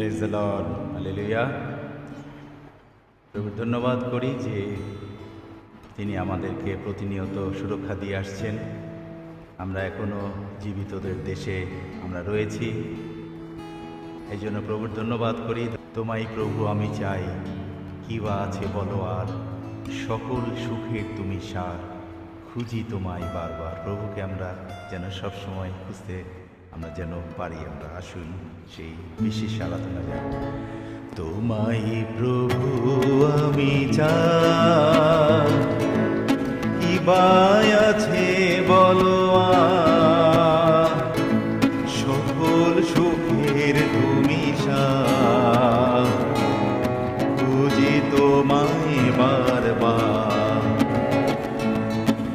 Praise the Lord, hallelujah. প্রভুর ধন্যবাদ করি যে তিনি আমাদেরকে প্রতিনিয়ত সুরক্ষা দিয়ে আসছেন। আমরা এখনও জীবিতদের দেশে আমরা রয়েছি, এই জন্য প্রভুর ধন্যবাদ করি। তোমায় প্রভু আমি চাই, কি বা আছে বলো আর, সকল সুখের তুমি সার, খুঁজি তোমায় বারবার। প্রভুকে আমরা যেন সবসময় খুঁজতে আমরা যেন পারি। আমরা আসুন সেই বিশেষ আরাধনা যাই। তোমায় প্রভু আমি চাই, কি বা আছে বলো আর, সকল সুখের তুমি সার, খুঁজি তোমায় বারবার।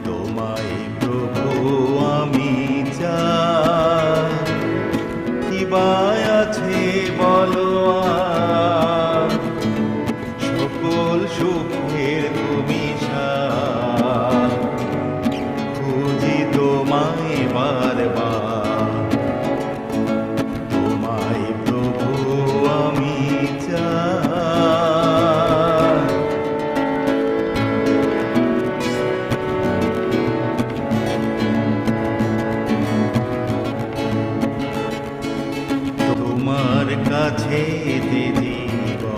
তোমায় প্রভু আমি চাই, কি বা আছে বলো আর, সকল সুখের তুমি সার, খুঁজি তোমায় বারবার। তোমায় প্রভু আমি চাই। তোমার কাছে জীবন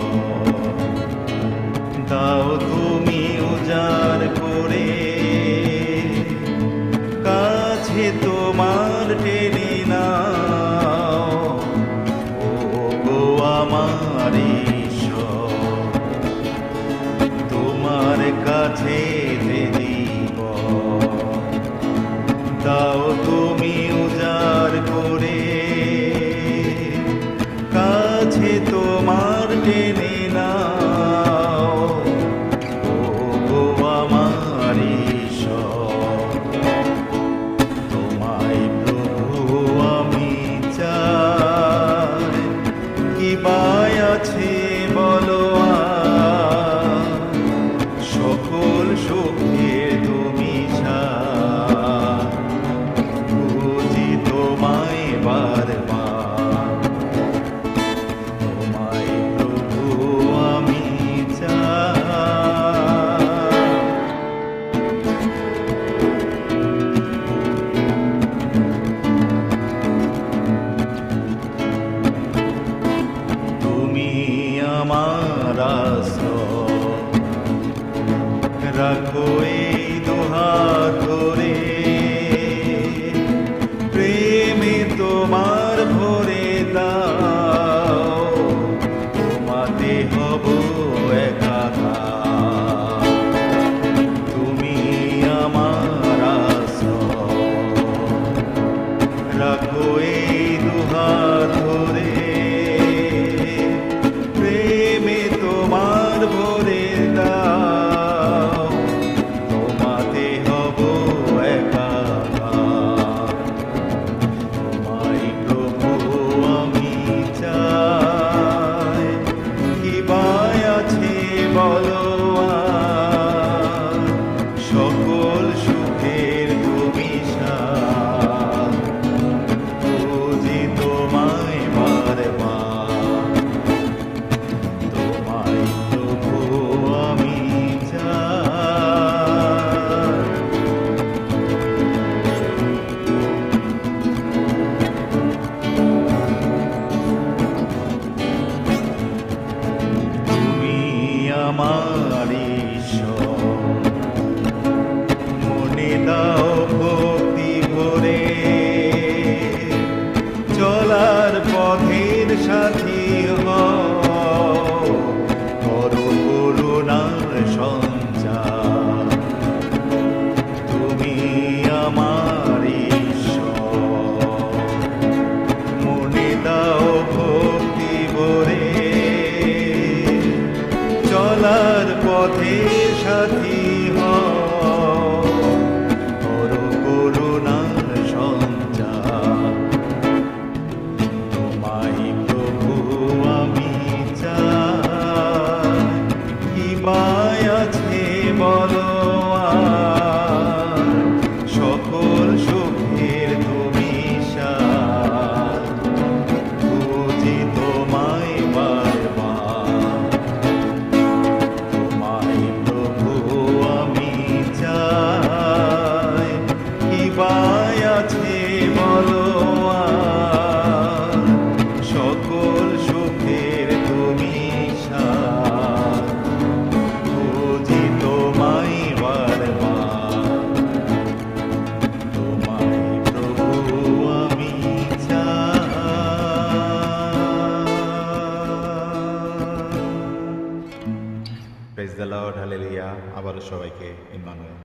দাও তুমি উজাড় করে, কাছে তোমার টেনে নাও ও গো আমার ঈশ্বর। তোমার কাছে জীবন দাও তুমি উজাড় করে, কাছে তোমার টেনে নাও ও গো আমার ঈশ্বর। তোমায় প্রভু আমি চাই, কি বা আছে বলো আর, সকল সুখের তুমি সার, খুঁজি তোমায় বারবার। তোমায় প্রভু আমি চাই। তুমি আমার আশ্রয়, রাখো এই দুহাত ধরে, প্রেমে তোমার ভরে দাও, তোমাতে হব একাকার। তুমি আমার আশ্রয়, রাখো এই দুহাত ধরে, প্রেমে তোমার ভরে দাও, তোমাতে হব একাকার। তোমায় প্রভু আমি চাই, কি বা আছে বলো আর, সকল সুখের তুমি সার, খুঁজি তোমায় বারবার। তোমায় প্রভু আমি চাই। তুমি আমার ঈশ্বর, মনে দাও ভক্তি ভরে, চলার পথের সাথী হও, করো করুণার সঞ্চার। তুমি আমার ঈশ্বর, মনে দাও ভক্তি ভরে, চলার পথের সাথী হও, করো করুণার সঞ্চার। তোমায় প্রভু আমি আবারও সবাইকে ইম্মানুয়েল।